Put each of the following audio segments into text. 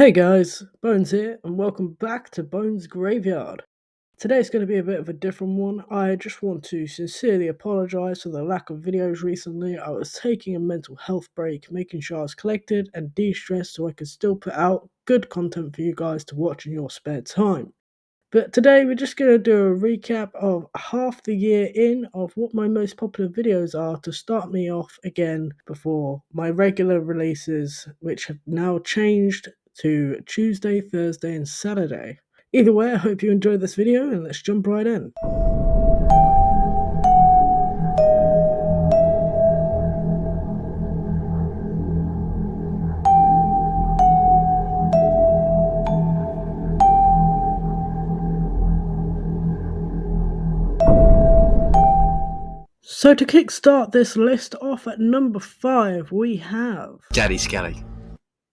Hey guys, Bones here, and welcome back to Bones Graveyard. Today's going to be a bit of a different one. I just want to sincerely apologise for the lack of videos recently. I was taking a mental health break, making sure I was collected and de-stressed so I could still put out good content for you guys to watch in your spare time. But today we're just going to do a recap of half the year in of what my most popular videos are to start me off again before my regular releases, which have now changed to Tuesday, Thursday and Saturday. Either way, I hope you enjoyed this video and let's jump right in. So to kickstart this list off at number 5, we have Daddy Skelly.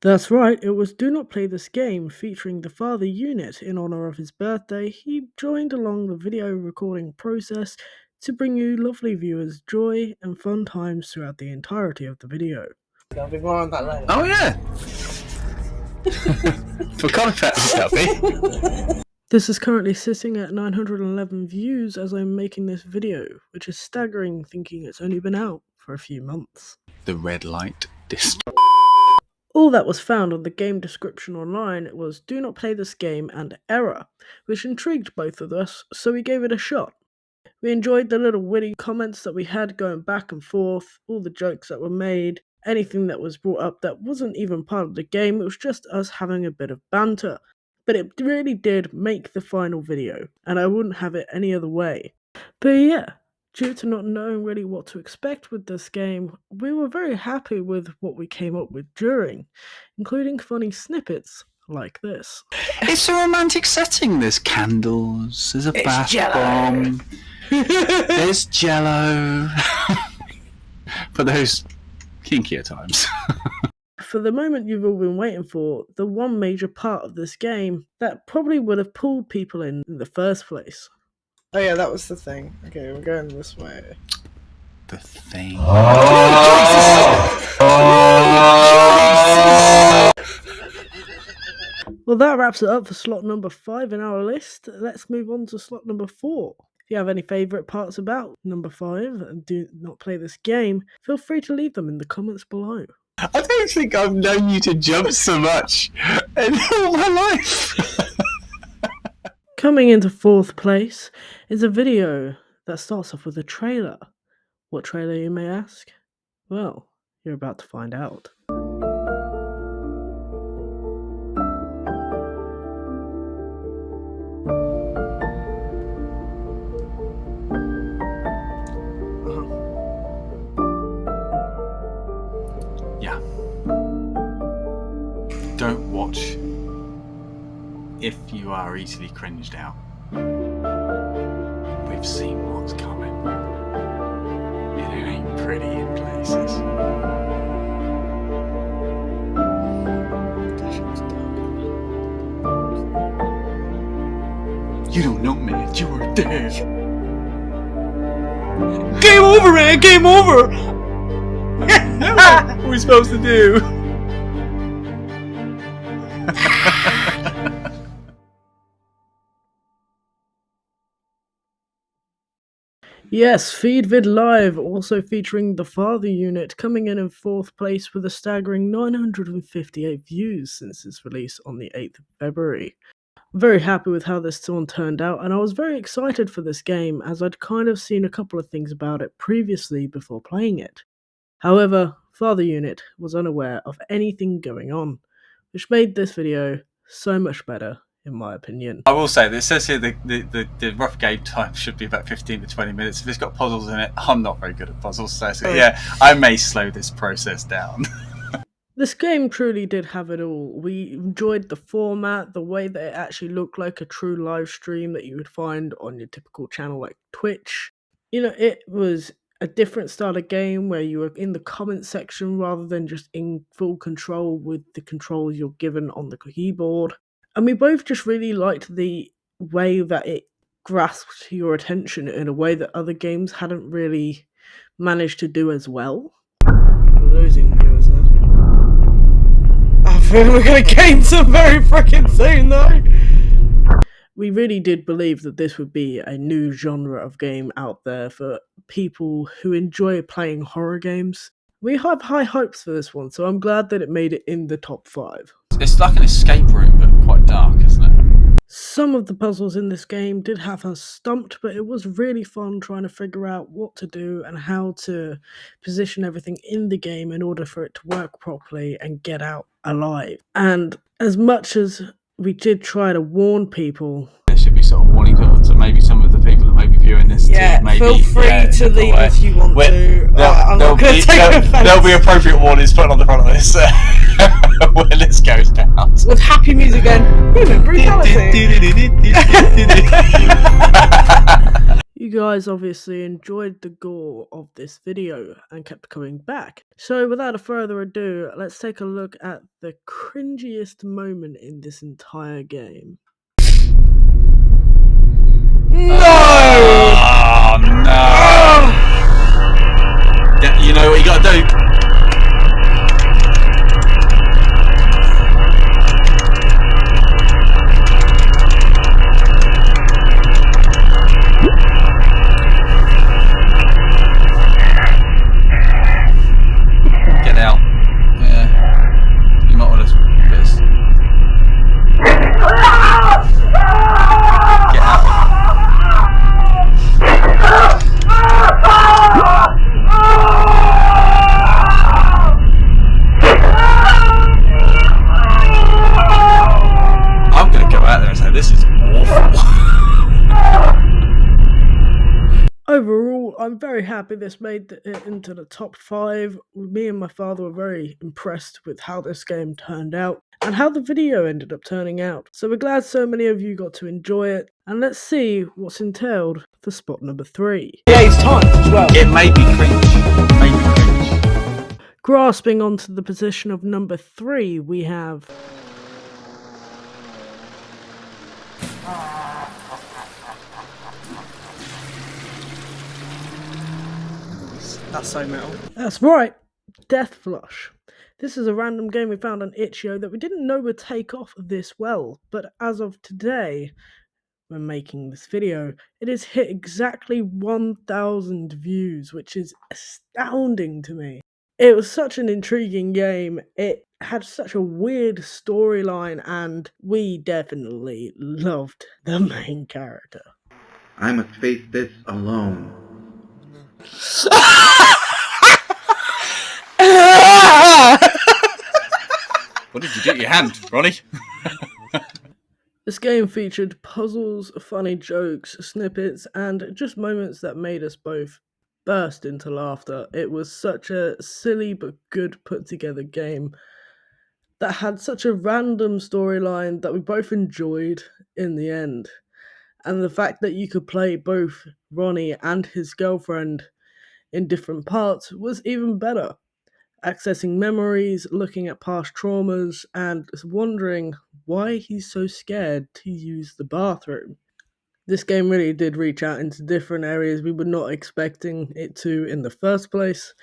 That's right, it was Do Not Play This Game featuring the Father Unit. In honour of his birthday, he joined along the video recording process to bring you lovely viewers joy and fun times throughout the entirety of the video. There'll be more on that later. Oh yeah! Forgot about Skelly. This is currently sitting at 911 views as I'm making this video, which is staggering thinking it's only been out for a few months. The red light dist. All that was found on the game description online was Do Not Play This Game and Error, which intrigued both of us, so we gave it a shot. We enjoyed the little witty comments that we had going back and forth, all the jokes that were made, anything that was brought up that wasn't even part of the game, it was just us having a bit of banter. But it really did make the final video, and I wouldn't have it any other way. But yeah, due to not knowing really what to expect with this game, we were very happy with what we came up with during, including funny snippets like this. It's a romantic setting. There's candles, there's a bath bomb, there's Jello. For those kinkier times. For the moment you've all been waiting for, the one major part of this game that probably would have pulled people in the first place. Oh yeah, that was the thing. Okay, we're going this way. The thing. Well, that wraps it up for slot number 5 in our list. Let's move on to slot number 4. If you have any favourite parts about number 5 and Do Not Play This Game, feel free to leave them in the comments below. I don't think I've known you to jump so much in all my life. Coming into 4th place is a video that starts off with a trailer. What trailer, you may ask? Well, you're about to find out. Yeah. Don't watch if you are easily cringed out. We've seen what's coming. It ain't pretty in places. You don't know me, you are dead. Game over, man! Game over! What are we supposed to do? Yes, FeedVid Live, also featuring the Father Unit, coming in 4th place with a staggering 958 views since its release on the 8th of February. I'm very happy with how this one turned out, and I was very excited for this game as I'd kind of seen a couple of things about it previously before playing it. However, Father Unit was unaware of anything going on, which made this video so much better, in my opinion. I will say, this says here the rough game time should be about 15 to 20 minutes. If it's got puzzles in it, I'm not very good at puzzles, so yeah, I may slow this process down. This game truly did have it all. We enjoyed the format, the way that it actually looked like a true live stream that you would find on your typical channel like Twitch. You know, it was a different style of game where you were in the comment section rather than just in full control with the controls you're given on the keyboard. And we both just really liked the way that it grasped your attention in a way that other games hadn't really managed to do as well. We're losing viewers now. Oh, feeling we're gonna gain some very freaking soon, though. We really did believe that this would be a new genre of game out there for people who enjoy playing horror games. We have high hopes for this one, so I'm glad that it made it in the top 5. It's like an escape room, but quite dark, isn't it? Some of the puzzles in this game did have us stumped, but it was really fun trying to figure out what to do and how to position everything in the game in order for it to work properly and get out alive. And as much as we did try to warn people, There should be sort of warning to maybe some of the people that may be viewing this. Yeah, to maybe, feel free to leave if you want to. I'm not going to take offense. There'll be appropriate warnings put on the front of this when this goes down. With happy music again. Human brutality. you guys obviously enjoyed the gore of this video and kept coming back. So without further ado, let's take a look at the cringiest moment in this entire game. No! Oh, no! Yeah, you know what you gotta do? Get out. Yeah. You might want to piss. Get out. I'm gonna go out there and say this is awful. Overall, I'm very happy this made it into the top 5. Me and my father were very impressed with how this game turned out and how the video ended up turning out. So we're glad so many of you got to enjoy it, and let's see what's entailed for spot number 3. Yeah, it's time as well. It may be cringe. It may be cringe. Grasping onto the position of number 3, we have That's so metal. That's right, Death Flush. This is a random game we found on itch.io that we didn't know would take off this well, but as of today, when making this video, it has hit exactly 1,000 views, which is astounding to me. It was such an intriguing game, it had such a weird storyline, and we definitely loved the main character. I must face this alone. What did you do to your hand, Ronnie? This game featured puzzles, funny jokes, snippets, and just moments that made us both burst into laughter. It was such a silly but good put together game that had such a random storyline that we both enjoyed in the end. And the fact that you could play both Ronnie and his girlfriend in different parts was even better. Accessing memories, looking at past traumas, and wondering why he's so scared to use the bathroom. This game really did reach out into different areas we were not expecting it to in the first place,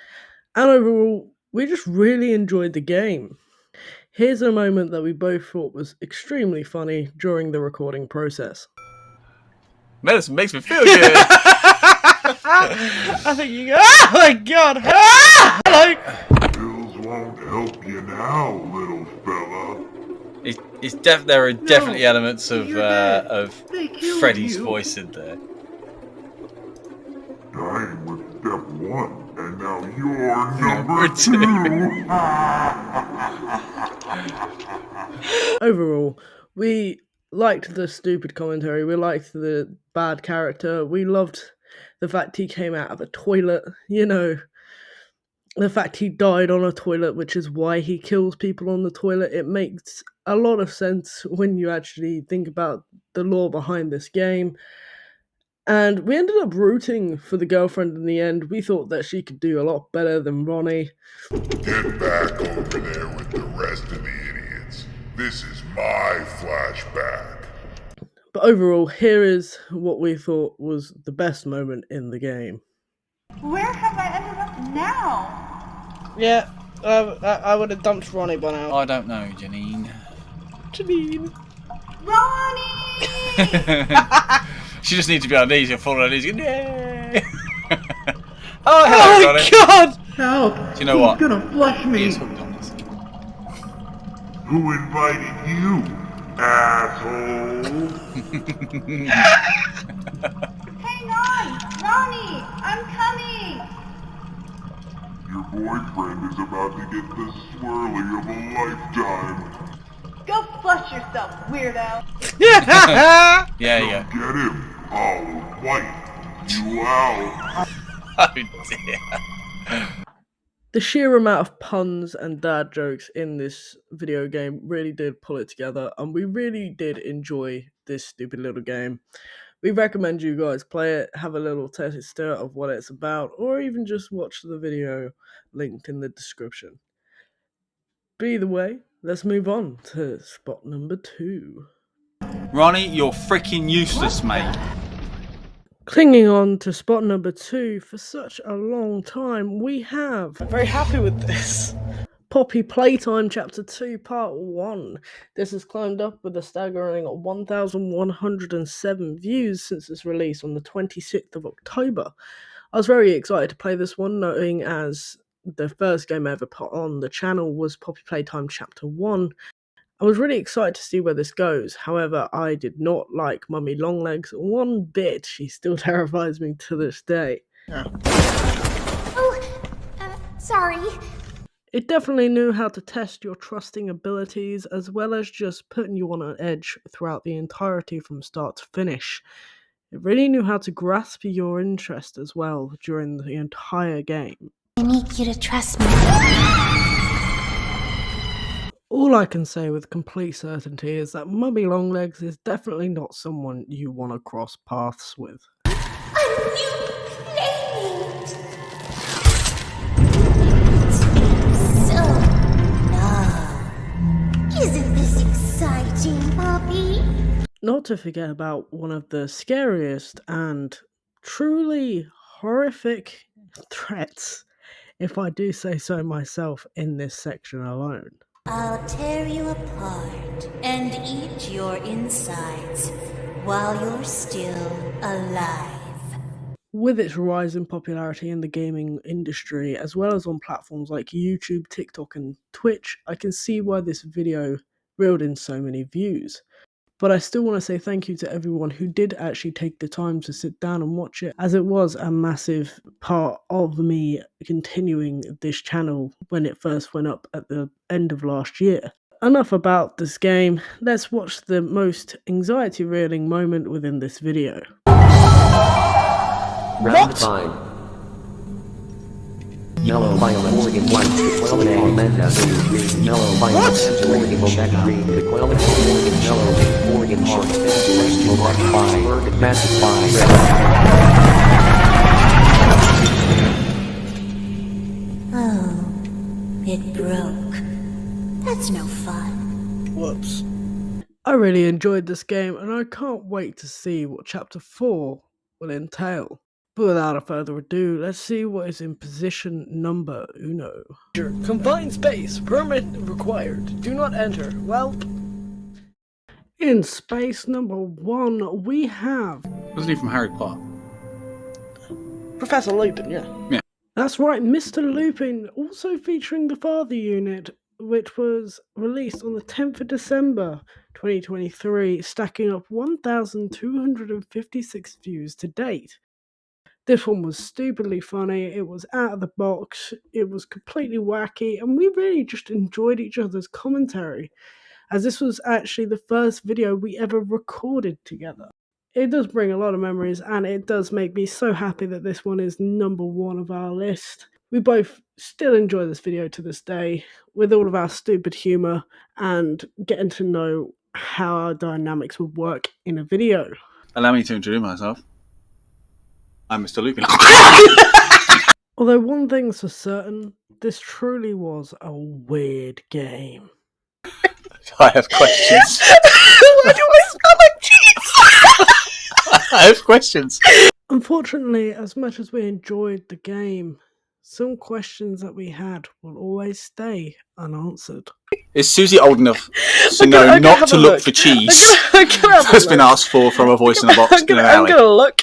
and overall, we just really enjoyed the game. Here's a moment that we both thought was extremely funny during the recording process. Medicine makes me feel good. I think you go. Oh my god! Ah! Hello! Pills won't help you now, little fella. There are definitely elements of Freddy's voice in there. Dying with step 1, and now you're Number number 2. Overall, we liked the stupid commentary, we liked the bad character, we loved the fact he came out of a toilet, you know, the fact he died on a toilet, which is why he kills people on the toilet. It makes a lot of sense when you actually think about the lore behind this game. And we ended up rooting for the girlfriend in the end. We thought that she could do a lot better than Ronnie. Get back over there with the rest of the idiots. This is my flashback. But overall, here is what we thought was the best moment in the game. Where have I ended up now? Yeah, I would have dumped Ronnie by now. I don't know, Janine. Janine. Ronnie! She just needs to be on her knees and fall on her knees. Yay! Oh, hello, Ronnie. God! Help! Do you know what? He's gonna flush me! He's hooked on this. Who invited you, asshole? Hang on! Ronnie! I'm coming! Your boyfriend is about to get the swirly of a lifetime. Go flush yourself, weirdo! Yeah, yeah. Get him. I'll wipe you out. Oh dear. The sheer amount of puns and dad jokes in this video game really did pull it together, and we really did enjoy this stupid little game. We recommend you guys play it, have a little taster of what it's about, or even just watch the video linked in the description. But either way, let's move on to spot number 2. Ronnie, you're freaking useless, mate. Clinging on to spot number 2 for such a long time, we have... I'm very happy with this. Poppy Playtime Chapter 2 Part 1. This has climbed up with a staggering 1,107 views since its release on the 26th of October. I was very excited to play this one, knowing as the first game I ever put on the channel was Poppy Playtime Chapter 1. I was really excited to see where this goes. However, I did not like Mummy Longlegs one bit. She still terrifies me to this day. Oh, sorry. It definitely knew how to test your trusting abilities, as well as just putting you on an edge throughout the entirety from start to finish. It really knew how to grasp your interest as well during the entire game. I need you to trust me. All I can say with complete certainty is that Mummy Longlegs is definitely not someone you want to cross paths with. A new playmate! So long. Isn't this exciting, Poppy? Not to forget about one of the scariest and truly horrific threats, if I do say so myself, in this section alone. I'll tear you apart and eat your insides while you're still alive. With its rise in popularity in the gaming industry, as well as on platforms like YouTube, TikTok, and Twitch, I can see why this video reeled in so many views. But I still want to say thank you to everyone who did actually take the time to sit down and watch it, as it was a massive part of me continuing this channel when it first went up at the end of last year. Enough about this game, let's watch the most anxiety-reeling moment within this video. Round 5. Yellow, violet, Oregon, white, Sequelic, Amanda, green, yellow, violet, Oregon, Jack, green, Sequelic, Oregon, yellow, Oregon, heart, celestial, black, 5, Oregon, magic, 5. Oh, it broke. That's no fun. Whoops. I really enjoyed this game, and I can't wait to see what Chapter 4 will entail. But without a further ado, let's see what is in position number 1. Confined space. Permit required. Do not enter. Well, in space number 1, we have... Wasn't he from Harry Potter? Professor Lupin, yeah. Yeah. That's right, Mr. Lupin, also featuring the Father Unit, which was released on the 10th of December 2023, stacking up 1,256 views to date. This one was stupidly funny, it was out of the box, it was completely wacky, and we really just enjoyed each other's commentary, as this was actually the first video we ever recorded together. It does bring a lot of memories, and it does make me so happy that this one is number 1 of our list. We both still enjoy this video to this day, with all of our stupid humour, and getting to know how our dynamics would work in a video. Allow me to introduce myself. I'm Mr. Lupin. Although one thing's for certain, this truly was a weird game. I have questions. Why do I smell like cheese? I have questions. Unfortunately, as much as we enjoyed the game, some questions that we had will always stay unanswered. Is Susie old enough to know not to look for cheese that's been asked for from a voice in a box in an alley? I'm going to look.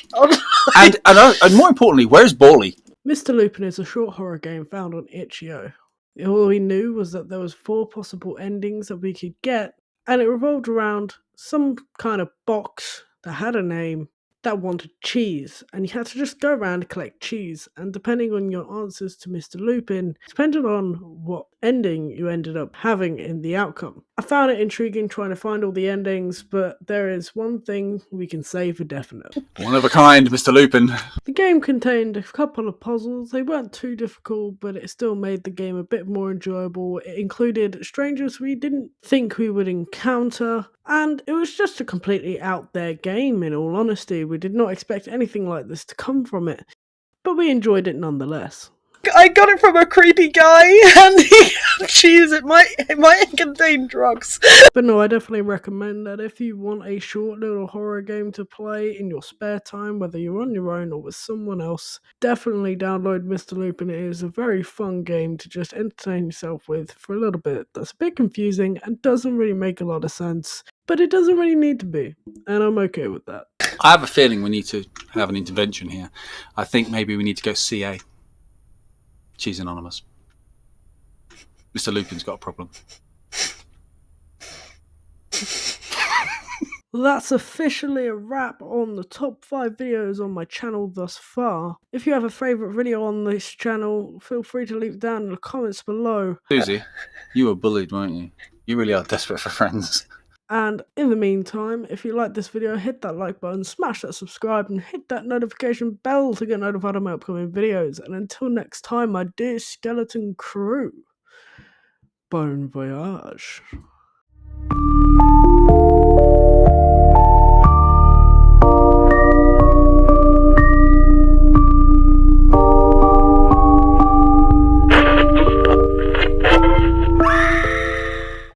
And more importantly, where's Bawley? Mr. Lupin is a short horror game found on itch.io. All we knew was that there was 4 possible endings that we could get, and it revolved around some kind of box that had a name that wanted cheese, and you had to just go around and collect cheese, and depending on your answers to Mr. Lupin, depended on what ending you ended up having in the outcome. I found it intriguing trying to find all the endings, but there is one thing we can say for definite. One of a kind, Mr. Lupin. The game contained a couple of puzzles. They weren't too difficult, but it still made the game a bit more enjoyable. It included strangers we didn't think we would encounter, and it was just a completely out there game, in all honesty. We did not expect anything like this to come from it, but we enjoyed it nonetheless. I got it from a creepy guy, and he had cheese. It might contain drugs. But no, I definitely recommend that if you want a short little horror game to play in your spare time, whether you're on your own or with someone else, definitely download Mr. Lupin. It is a very fun game to just entertain yourself with for a little bit. That's a bit confusing and doesn't really make a lot of sense, but it doesn't really need to be, and I'm okay with that. I have a feeling we need to have an intervention here. I think maybe we need to go CA. Cheese Anonymous. Mr. Lupin's got a problem. That's officially a wrap on the top 5 videos on my channel thus far. If you have a favourite video on this channel, feel free to leave it down in the comments below. Susie, you were bullied, weren't you? You really are desperate for friends. And in the meantime, if you like this video, hit that like button, smash that subscribe, and hit that notification bell to get notified of my upcoming videos. And until next time, my dear skeleton crew, bon voyage.